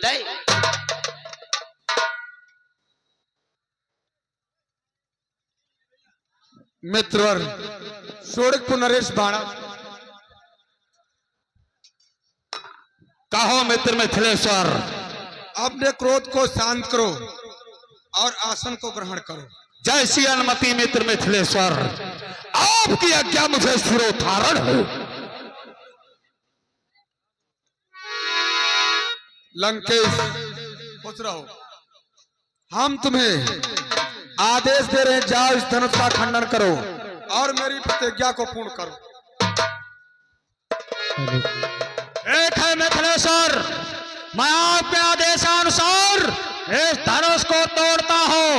दे। मित्रवर सोड़क पुनरेश बाणा कहो मित्र मिथिलेश्वर, अपने क्रोध को शांत करो और आसन को ग्रहण करो। जैसी अनुमति मित्र मिथिलेश्वर, आपकी आज्ञा मुझे सिरोधारण है। लंकेश खुश रहो। हम तुम्हें आदेश दे रहे हैं, जाओ इस धनुष का खंडन करो और मेरी प्रतिज्ञा को पूर्ण करो। एक है मिथिलेश्वर, मैं आपके आदेशानुसार इस धनुष को तोड़ता हूं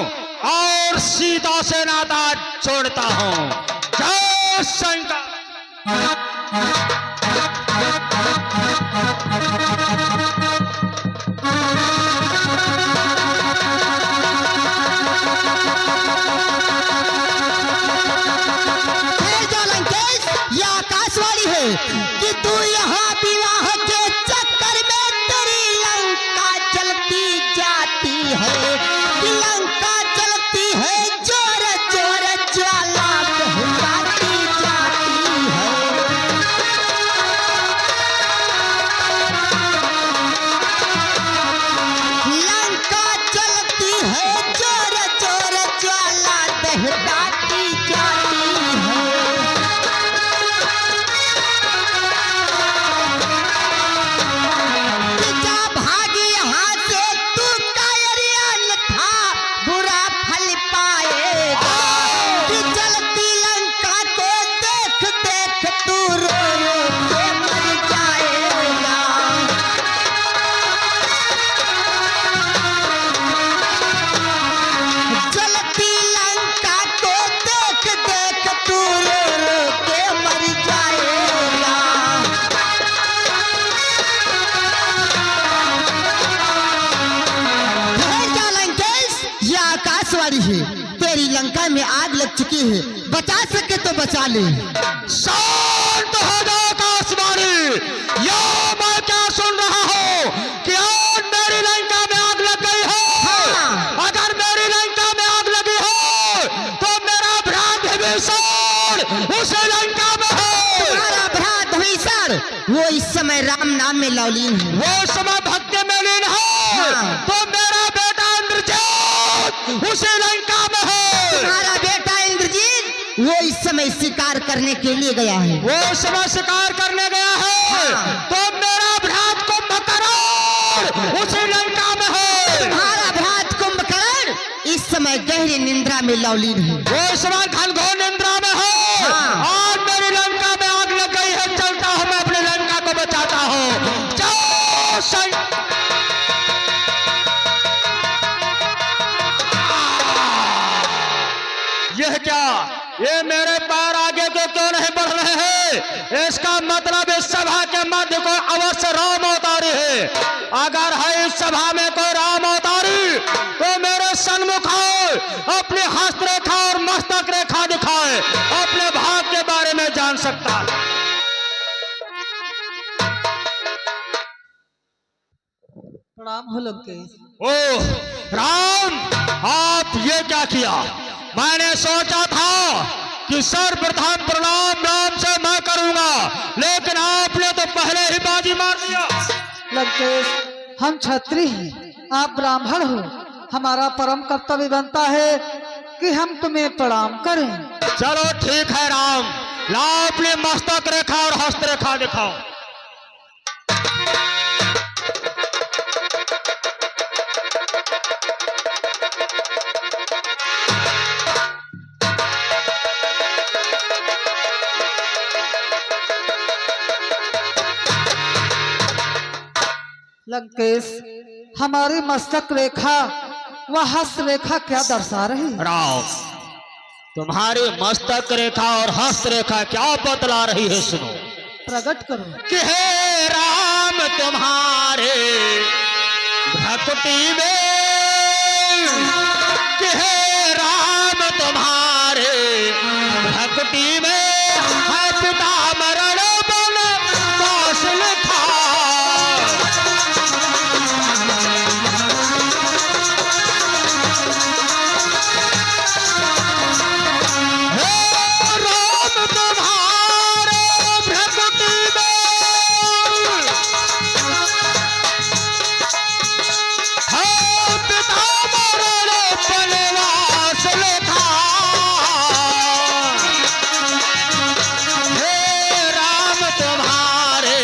और सीता से नाता जोड़ता हूं। जय शंकर। कि तू यहाँ विवाह के चक्कर में तेरी लंका जलती जाती है, कि लंका जलती है, जोर जोर ज्वाला बहती जाती है। लंका जलती है, जोर जोर ज्वाला बहती जाती है। तेरी लंका में आग लग चुकी है, बचा सके तो बचा ले। शांत हो जाओ आकाशवाणी। या मैं क्या सुन रहा हूँ कि आज मेरी लंका में आग लग गई है। हाँ। अगर मेरी लंका में आग लगी है तो मेरा भ्रात विभीषण उस लंका में है। तुम्हारा भ्रात विभीषण वो इस समय राम नाम में लौलीन है, वो समय भक्ति में लीन है। हाँ। तो मेरा बेटा इंद्रजीत उस लंका में है। तुम्हारा बेटा इंद्रजीत वो इस समय शिकार करने के लिए गया है, वो समय शिकार करने गया है। हाँ। तो मेरा भ्रात कुंभकर्ण उसी लंका में है। तुम्हारा भ्रात कुंभकर्ण इस समय गहरी निंद्रा में लौलीन है, वो समय घनघोर निंद्रा में है। हाँ। और मेरी लंका में आग लग गई है। चलता हूँ, मैं अपनी लंका को बचाता हूँ। जय शंकर। यह क्या, ये मेरे पैर आगे को क्यों नहीं बढ़ रहे हैं? इसका मतलब इस सभा के मध्य को अवश्य राम अवतारी है। अगर है इस सभा में कोई राम अवतारी तो मेरे सन्मुख आए, अपनी हस्त रेखा और मस्तक रेखा दिखाए, अपने भाग के बारे में जान सकता है। प्रणाम हो लंकेश। ओह राम, आप ये क्या किया? मैंने सोचा था कि सर्वप्रथम प्रणाम राम से मैं करूंगा, लेकिन आपने तो पहले ही बाजी मार दिया। लंकेश, हम क्षत्रिय हैं, आप ब्राह्मण हो। हमारा परम कर्तव्य बनता है कि हम तुम्हें प्रणाम करें। चलो ठीक है राम, लाओ अपनी मस्तक रेखा और हस्त रेखा दिखाओ। लंकेश, हमारी मस्तक रेखा व हस्त रेखा क्या दर्शा रही? राम, तुम्हारी मस्तक रेखा और हस्त रेखा क्या बतला रही है? सुनो, प्रकट करो। कि हे राम तुम्हारे भक्ति में, कि हे राम तुम्हारे भक्ति में है पिता मरण बन कौशल था। बनवास लिखा। हे राम तुम्हारे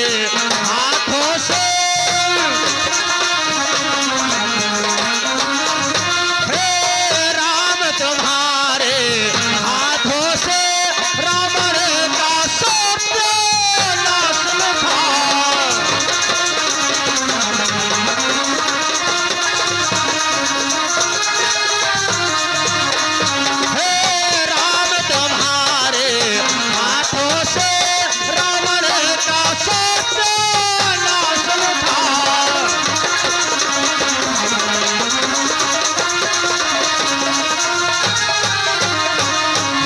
हाथों से, हे राम तुम्हारे हाथों से रावण का सत्यानाश लिखा। हे राम तुम्हारे हाथों से रावण का सत्यानाश लिखा।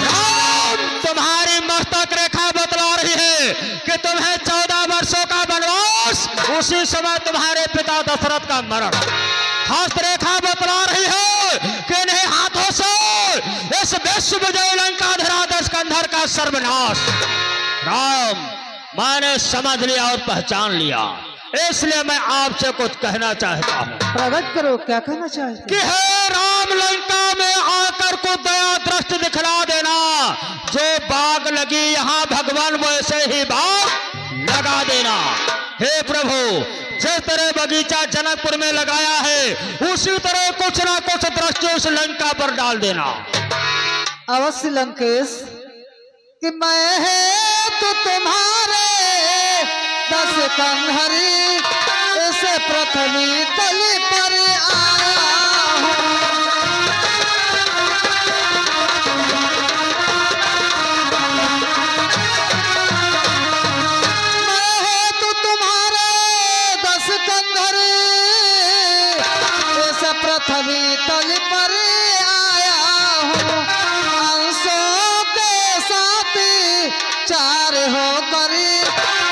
राम तुम्हारी मस्तक रेखा बतला रही है कि तुम्हें 14 वर्षों का वनवास, उसी समय तुम्हारे पिता दशरथ का मरण। हस्तरेखा बतला रही है कि इन्हीं हाथों से इस विश्व विजय लंकाधरा स्कंधर का सर्वनाश। राम, मैंने समझ लिया और पहचान लिया, इसलिए मैं आपसे कुछ कहना चाहता हूँ प्रकट करो, क्या कहना चाहते कि हे राम, लंका में आकर को दया दृष्टि दिखला देना। जो बाग लगी यहाँ भगवान वैसे ही बाग लगा देना। हे प्रभु, जिस तरह बगीचा जनकपुर में लगाया है उसी तरह कुछ ना कुछ दृष्टि उस लंका पर डाल देना। अवश्य लंकेश, कि मैं है तो तुम्हारे 10 कंधरी, इसे पृथ्वी तली पर आया हूँ। मैं है तो तुम्हारे 10 कंधरी, इसे पृथ्वी तली पर आया हूँ। अंशों के साथी 4 होकर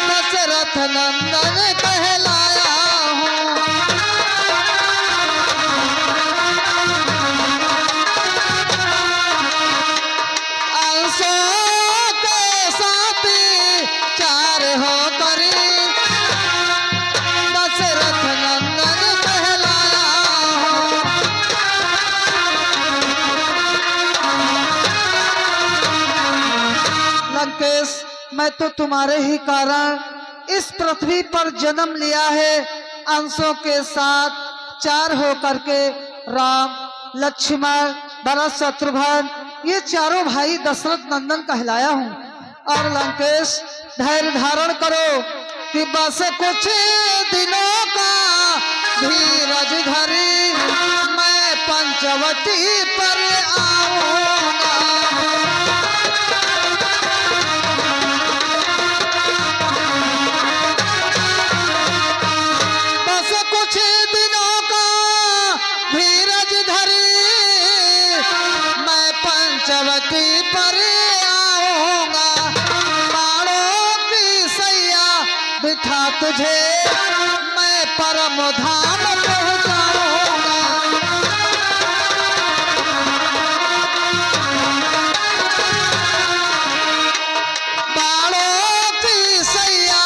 दशरथ नंदन कहलाया हूँ। अंशों के साथी 4 होकर दशरथ नंदन कहलाया हूँ। लंकेश, मैं तो तुम्हारे ही कारण इस पृथ्वी पर जन्म लिया है। अंशों के साथ 4 होकर के राम, लक्ष्मण, भरत, शत्रुघ्न, ये चारों भाई दशरथ नंदन कहलाया हूँ। और लंकेश, धैर्य धारण करो कि बस कुछ दिनों का धीरज धरी मैं पंचवटी पर आऊंगा। बस कुछ दिनों का धीरज धरी मैं पंचवटी पर आऊंगा। बाणों की सैया बिठा तुझे मैं परम धाम पहुंचाऊंगा। बाणों की सैया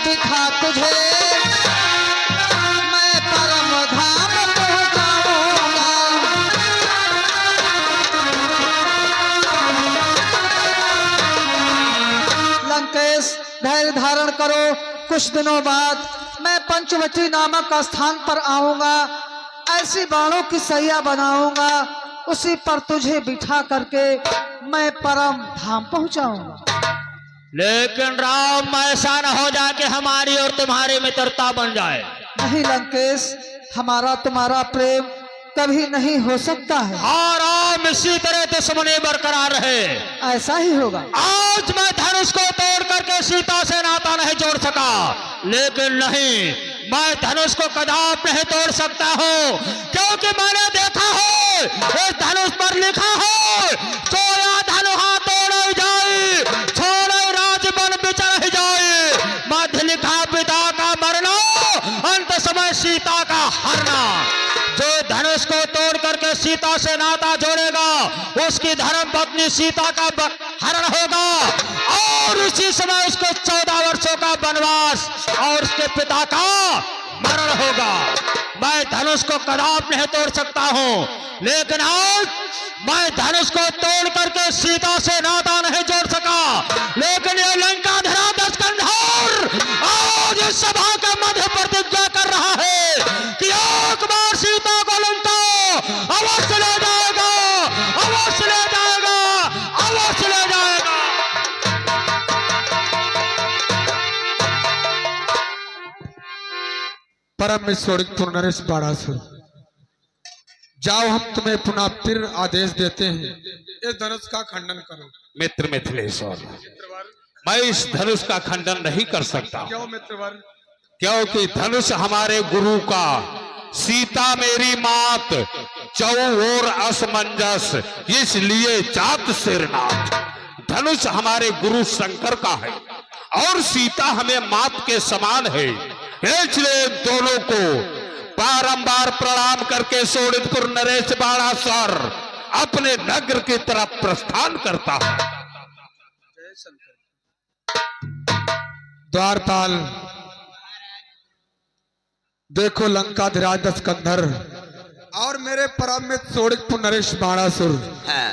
बिठा तुझे मैं परम धाम पहुंचाऊंगा। लंकेश, धैर्य धारण करो, कुछ दिनों बाद मैं पंचवटी नामक स्थान पर आऊंगा। ऐसी बाणों की सैया बनाऊंगा, उसी पर तुझे बिठा करके मैं परम धाम पहुंचाऊंगा। लेकिन राम, ऐसा न हो जाए कि हमारी और तुम्हारी मित्रता बन जाए। नहीं लंकेश, हमारा तुम्हारा प्रेम कभी नहीं हो सकता है। हाँ राम, इसी तरह दुश्मनी बरकरार रहे। ऐसा ही होगा। आज मैं धनुष को तोड़ करके सीता से नाता नहीं जोड़ सका, लेकिन नहीं, मैं धनुष को कदाप नहीं तोड़ सकता हूँ, क्योंकि मैंने देखा है इस धनुष पर लिखा है, चोया धनु हाथ तोड़ जाए, छोड़े राजबन बिचर जाए, मध्य लिखा पिता का मरना, अंत समय सीता का हरना। जो धनुष को तोड़ करके सीता से नाता जोड़ेगा उसकी धर्म पत्नी सीता का हरण होगा, और उसी समय उसको 14 वर्षों का वनवास और उसके पिता का मरण होगा। मैं धनुष को कदाप नहीं तोड़ सकता हूं, लेकिन आज मैं धनुष को तोड़ करके सीता से नाता नहीं जोड़ सका, लेकिन ये लंका धरा दशकंधर आज इस सभा के मध्य प्रतिज्ञा कर रहा है कि एक बार सीता को लंका अवश्य ले जाएगा, अवश्य ले जाएगा, अवश्य ले जाएगा। परम में सोड़िकपुर नरेश बाड़ासुर, जाओ हम तुम्हें पुनः फिर आदेश देते हैं, इस धनुष का खंडन करो। मित्र मिथिलेश्वर, मैं इस धनुष का खंडन नहीं कर सकता। क्यों मित्रवर? क्योंकि धनुष हमारे गुरु का, सीता मेरी मात, चौओर असमंजस, इसलिए जात सिरनाथ। धनुष हमारे गुरु शंकर का है और सीता हमें मात के समान है, इसलिए दोनों को बारंबार प्रणाम करके सोड़ितपुर नरेश बाड़ासुर अपने नगर की तरफ प्रस्थान करता है। द्वारपाल, देखो लंका धराज दशकंधर और मेरे परम में सोड़िकपुर नरेश बाड़ासुर हाँ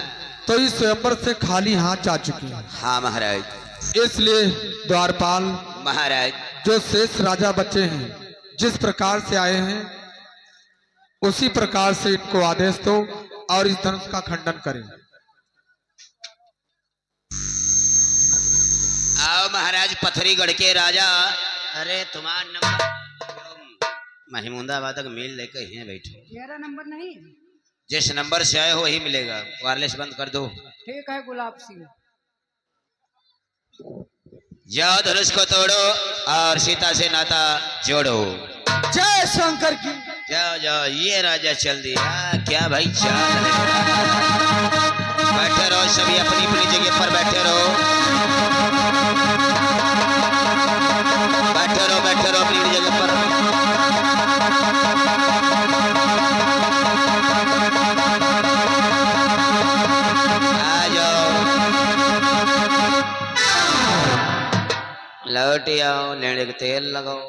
तो इस स्वयंवर से खाली हाथ जा चुके हैं। हाँ महाराज। इसलिए द्वारपाल, महाराज जो शेष राजा बचे हैं जिस प्रकार से आए हैं उसी प्रकार से इनको आदेश दो और इस धनुष का खंडन करें। आओ महाराज पथरीगढ़ के राजा। अरे तुम्हारा नंबर महिमुंदाबाद तक मेल लेकर यहीं बैठो। मेरा नंबर नहीं। जिस नंबर से आए हो वही मिलेगा। वायरलेस बंद कर दो। ठीक है गुलाब सिंह। जाओ धनुष को तोड़ो और सीता से नाता जोड़ो। जय शंकर की। जाओ जाओ, ये राजा चल दिया। क्या भाई चाल है। बैठे रहो सभी अपनी अपनी जगह पर बैठे रहो। बैठे रहो अपनी अपनी जगह पर। आ जाओ, लौट आओ, लेने के तेल लगाओ।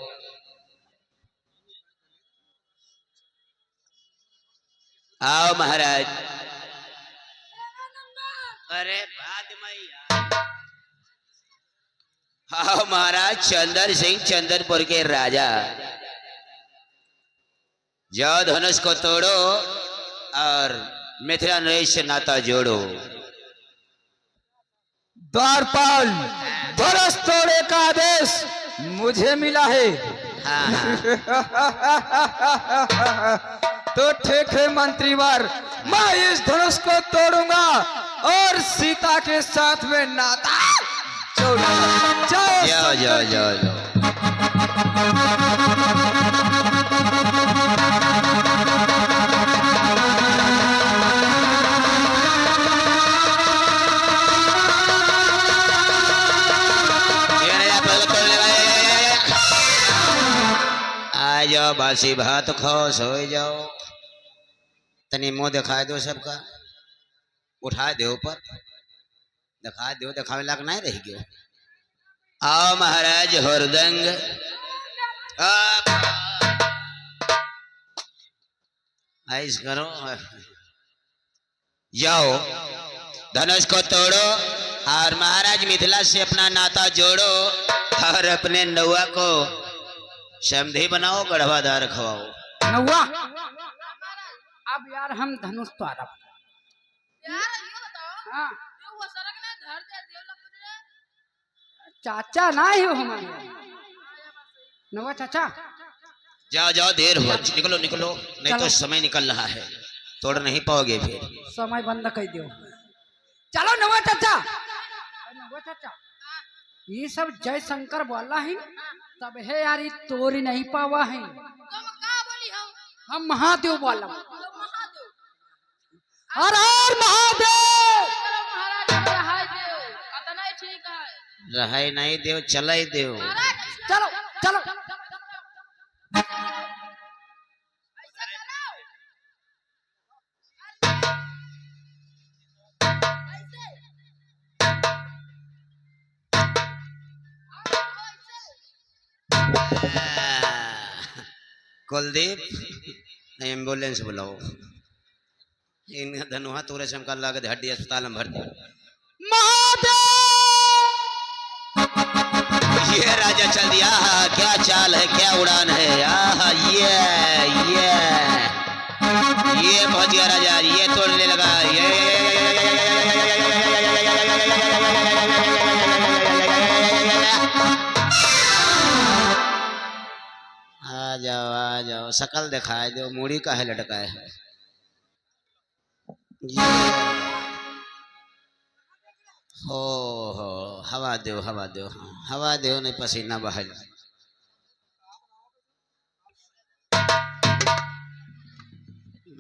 आओ महाराज। अरे बाद में आओ महाराज। चंदन सिंह चंदनपुर के राजा, जाओ धनुष को तोड़ो और मिथिला नरेश से नाता जोड़ो। द्वारपाल, धनुष तोड़े का आदेश मुझे मिला है। हाँ तो ठीक है मंत्रीवर, मैं इस धनुष को तोड़ूंगा और सीता के साथ में नाता जोड़ूंगा। जाओ जाओ जाओ जाओ। आ जाओ, बासी भात खाओ, सो जाओ। तनी मुंह दिखा दो सबका। उठा दो ऊपर, दिखा दो। दिखावे लायक नहीं रही गयो। आओ महाराज हुरदंग। ऐस करो। जाओ धनुष को तोड़ो और महाराज मिथिला से अपना नाता जोड़ो और अपने नौआ को समधी बनाओ, गढ़वादार खवाओ। नौवा, अब यार हम धनुष तो आरब। हाँ। चाचा ना ही हो हमारे। नौवा चाचा। जाओ जाओ, देर हो। निकलो निकलो, नहीं तो समय निकल रहा है, तोड़ नहीं पाओगे फिर। समय बंद कर दो। चलो नौवा चाचा। नौवा चाचा, ये सब जय शंकर बोला है, तब है यार ये तोरी नहीं पावा है। हम महादेव बोला। हर हर महादेव। रहाई नहीं देव, चलाई देव। चलो चलो। कुलदीप एम्बुलेंस बुलाओ। इनका धनुहा तोरे से हमका लागत हड्डी अस्पताल में भर्ती। ये राजा चल दिया। क्या चाल है, क्या उड़ान है। ये पहुंच गया राजा। ये तोड़ने लगा। ये आ जाओ शकल दिखाए दो। मूड़ी का है लटकाए है। हो हवा दो नहीं पसीना बहल।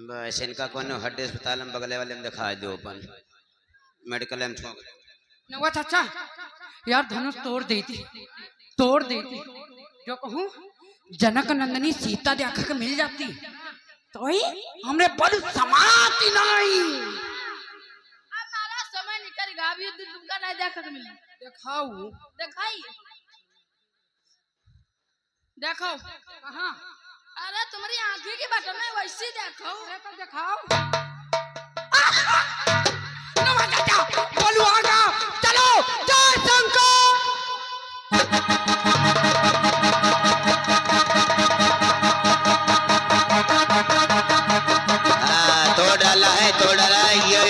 बस इनका कौन हड्डी अस्पताल में बगले वाले में दिखा दो। अपन मेडिकल में छोड़ नवा चाचा यार धनुष तोड़ देती जो कहूँ जनक नंदनी सीता देखा के मिल जाती तो ही हमरे बल समाती नहीं। हमारा समय निकल गया अभी तुमका नहीं देखा के मिली। दिखाई देखो कहाँ? अरे तुम्हारी आंखें की बटन है वैसी देखो। अरे तो दिखाओ। नवा चाचा बोलू आगा चलो जय शंकर। तोड़ डाला है ये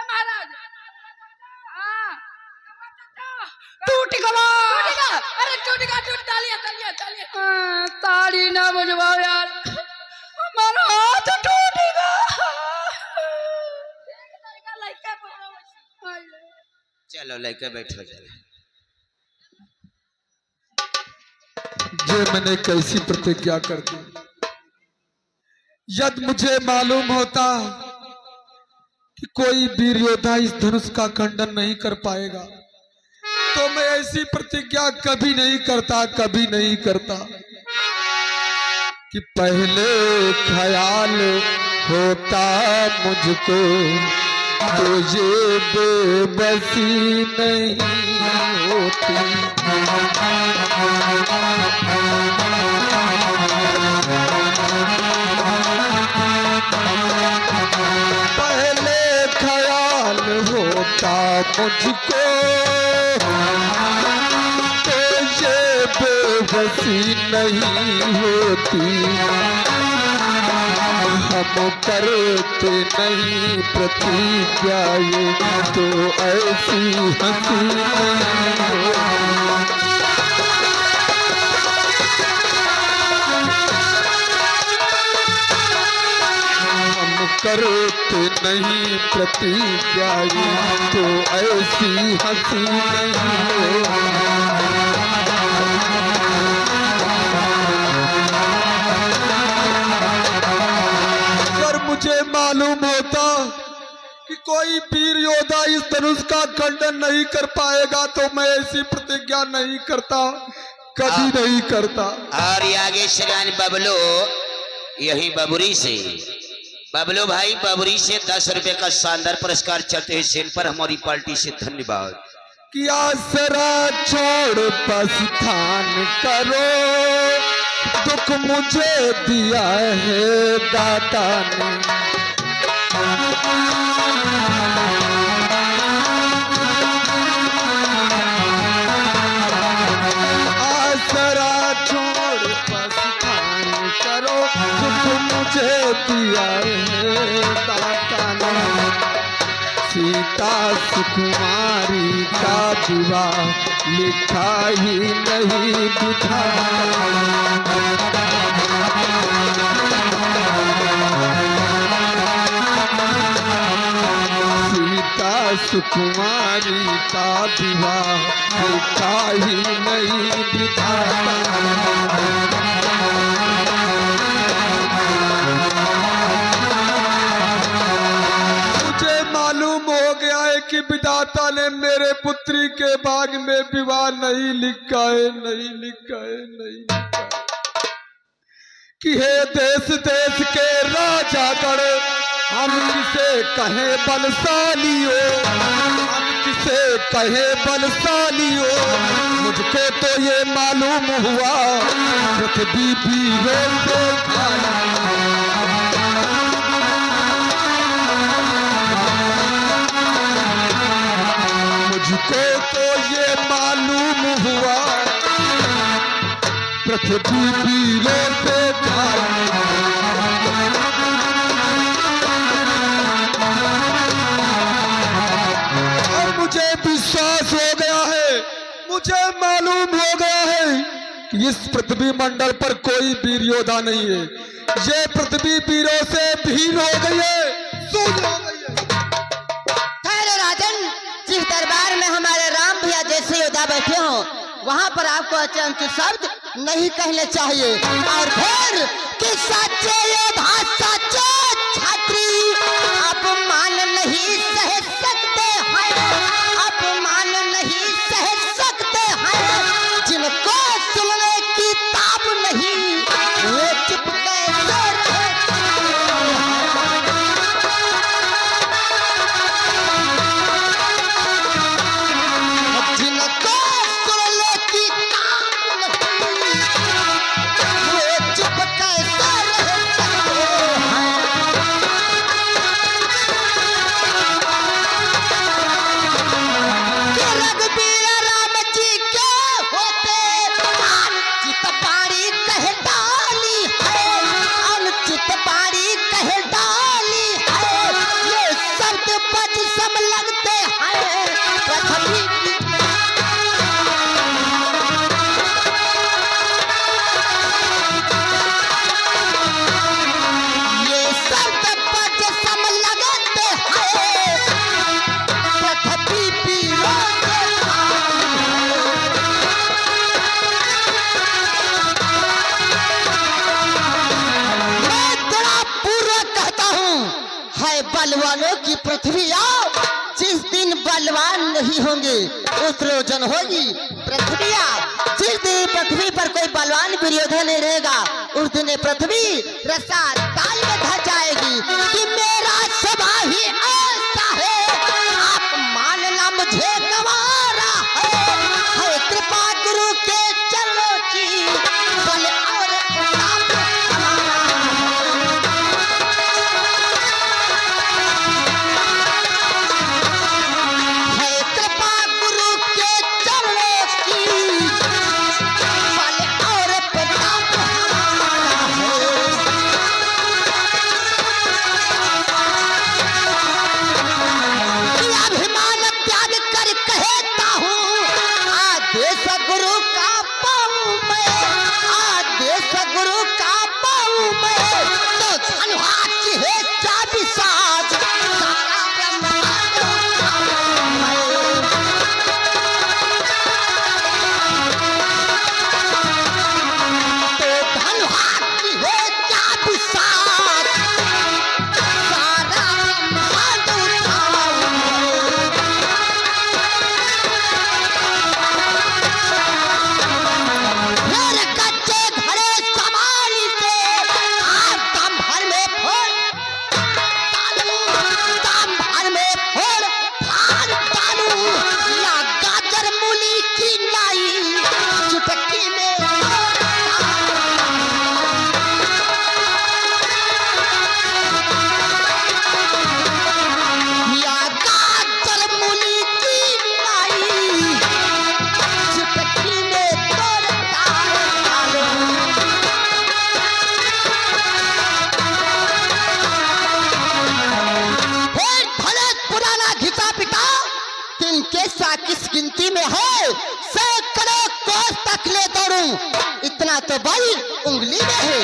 महाराज टूट गवा। अरे टूट तालियां ताली ना बजवाओ यार हमारा हाथ टूटेगा। चलो लेके बैठो जरा। ये मैंने कैसी प्रतिज्ञा कर दी। यदि मुझे मालूम होता कि कोई वीर योद्धा इस धनुष का खंडन नहीं कर पाएगा तो मैं ऐसी प्रतिज्ञा कभी नहीं करता कि पहले ख्याल होता मुझको तो ये बेबसी नहीं होती। पहले ख्याल होता मुझको तो ये बेबसी नहीं होती। हम करते नहीं प्रतिज्ञा ये तो ऐसी हंसी नहीं होती। करते नहीं प्रतिज्ञा ये तो ऐसी हंसी नहीं अगर मुझे मालूम होता कि कोई वीर योद्धा इस धनुष का खंडन नहीं कर पाएगा तो मैं ऐसी प्रतिज्ञा नहीं करता, कभी नहीं करता। और ये आगे श्रीमान बबलू यही बबलू भाई बबरी से 10 रुपए का शानदार पुरस्कार चलते हुए सेल पर हमारी पार्टी से धन्यवाद। कि आसरा छोड़ प्रस्थान करो दुख मुझे दिया है दाता ने। आसरा छोड़ प्रस्थान करो दुख मुझे दिया है दाता ने। सीता सुकुमारी का विवाह लिखा ही नहीं सीता सुकुमारी का विवाह लिखा ही नहीं दिखाता। मालूम हो गया है कि विधाता ने मेरे पुत्री के बाग में विवाह नहीं लिखा है, नहीं लिखा है, नहीं लिखा है कि हे देश देश के राजा गण, हम किसे कहें बलशालियो, हम किसे कहें बलशालियो। मुझको तो ये मालूम हुआ पृथ्वी वीरों से खाली। मुझको तो ये मालूम हुआ पृथ्वी वीरों से खाली। और मुझे विश्वास हो गया है, मुझे मालूम हो गया है कि इस पृथ्वी मंडल पर कोई वीर योद्धा नहीं है। ये पृथ्वी वीरों से भीन हो गई है, शून्य हो गई है। ठहरो राजन, जिस दरबार में हमारे राम भैया जैसे योद्धा बैठे हो वहाँ पर आपको अचंचल शब्द नहीं कहने चाहिए। और फिर कि सच्चे योद्धा सच्चे छात्री अपमान नहीं सह सकते हैं, अपमान नहीं सह सकते हैं। जिनको सुनने की ताब नहीं वो चुप कैसे रहे। जिनको सुनने की ताब नहीं वो चुप कैसे रह सकते हैं। कि रघुबीर राम जी के होते अनुचित पारी कह डाली है, अनुचित पारी कह डाली है। ये शब्द बज सम लगते हैं पृथ्वी ये शब्द बज सम लगते हैं पृथ्वी वीरों से मैं तेरा पूरा कहता हूँ, है बलवानों की पृथ्वी आओ। जिस दिन बलवान नहीं होंगे उस रोजन होगी पृथ्वी आओ। जिस दिन पृथ्वी पर कोई बलवान विरोधा नहीं रहेगा उस दिन ये पृथ्वी रसा ताल में धर जाएगी। कि मेरा स्वभाव ही ऐसा है, आप मानना मुझे गवारा है कृपा गुरु के चरणों की बल और प्रताप हमारा। है कृपा गुरु के चरणों की बल और प्रताप हमारा है। कि अभिमान त्याग कर कहता हूँ आदेश गुरु का पाऊँ मैं, आदेश गुरु का पाऊँ मैं। तो धनवाद है चाबी साज सारा ब्रह्मांड उठाऊं मैं। तो धनवाद है चाबी साज सारा ब्रह्मांड उठाऊं मैं। फिर कच्चे घड़े समानी से आज दम भर में फोड़ डालूं, दम भर में फोड़ फाड़ डालूं। या गाजर मूली की लाई चुटकी में तोड़ डालूं। या गाजर मूली की लाई चुटकी में तोड़ डालूं। फिर भले पुराना घिसा पिटा किनके सा किस गिनती में है, सैकड़ों कोस तक ले दौड़ूं। इतना तो बल उंगली में है।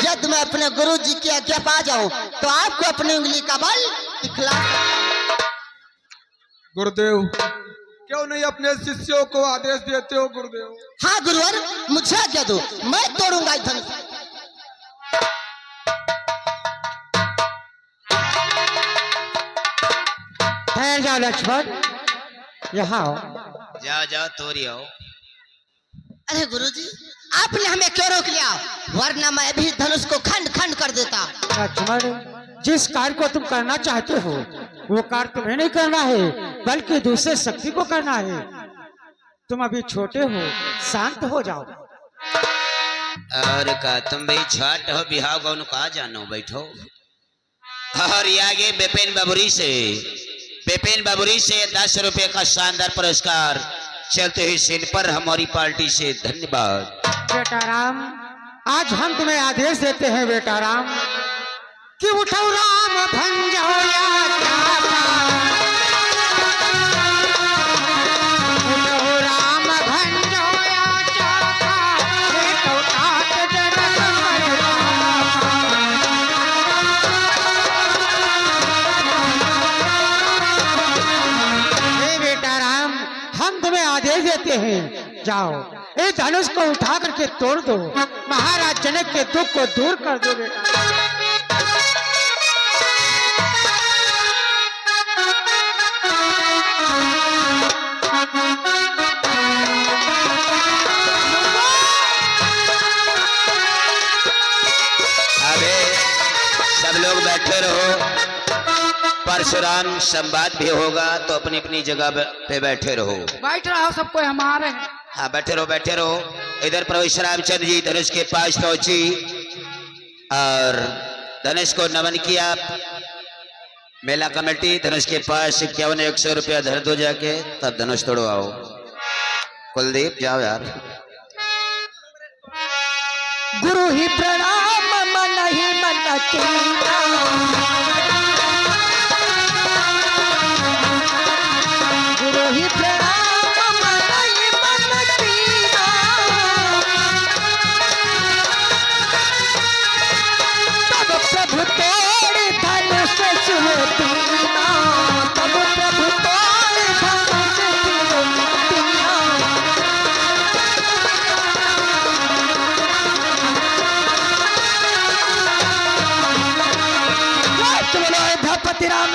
यदि मैं अपने गुरु जी की आज्ञा पा जाऊं तो आपको अपनी उंगली का बल दिखला। गुरुदेव, क्यों नहीं अपने शिष्यों को आदेश देते हो गुरुदेव? हाँ गुरुवर, मुझे आज्ञा दो, मैं तोड़ूंगा इस धनुष। ठहर जाओ लक्ष्मण, यहाँ आओ। जाओ जाओ तोरी आओ। अरे गुरुजी, आपने हमें क्यों रोक लिया? वरना मैं भी धनुष को खंड खंड कर देता। लक्ष्मण, जिस कार्य को तुम करना चाहते हो वो कार्य तुम्हें नहीं करना है, बल्कि दूसरे शक्ति को करना है। तुम अभी छोटे हो, शांत हो जाओ। और का तुम भाई छठ हो बिहाव गौन का जानो बैठो। और ये आगे बिपिन बाबुरी से 10 रुपए का शानदार पुरस्कार चलते हुए सीन पर हमारी पार्टी से धन्यवाद। बेटा राम, आज हम तुम्हें आदेश देते हैं बेटा राम कि उठो राम भंजो या चाचा, उठो राम भंजो या चाचा, बेटो तात जनक हे बेटा राम, हम तुम्हें आदेश देते हैं, जाओ इस धनुष को उठा करके तोड़ दो, महाराज जनक के दुख को दूर कर दो बेटा। अबे सब लोग बैठे रहो, परशुराम संवाद भी होगा तो अपनी अपनी जगह पे बैठे रहो। बैठ रहा हो सबको हमारे। हाँ बैठे रहो। इधर प्रभु रामचंद्र जी धनुष के पास पहुंची और धनुष को नमन किया। मेला कमेटी धनुष के पास 51-100 रुपया धर दो जाके, तब धनुष तोड़ो आओ। कुलदीप जाओ यार। गुरु ही प्रणाम मन ही मन कीना, गुरु ही प्रणाम मन ही मन कीना, तब प्रभु तोड़ धनुष सुरतीना, तब प्रभु तोड़ धनुष सुरतीना। धपति राम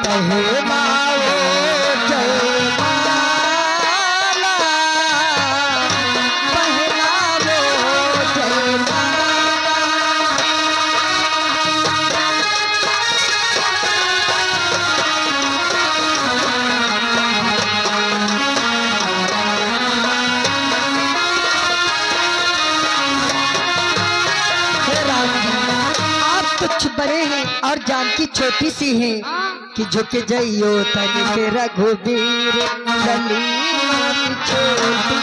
कहे माओ जय माला, पहनावो जय माला। कुछ बड़े हैं और जानकी छोटी सी है कि झुक जाइयो तनिक रघुबीर, गली छोटी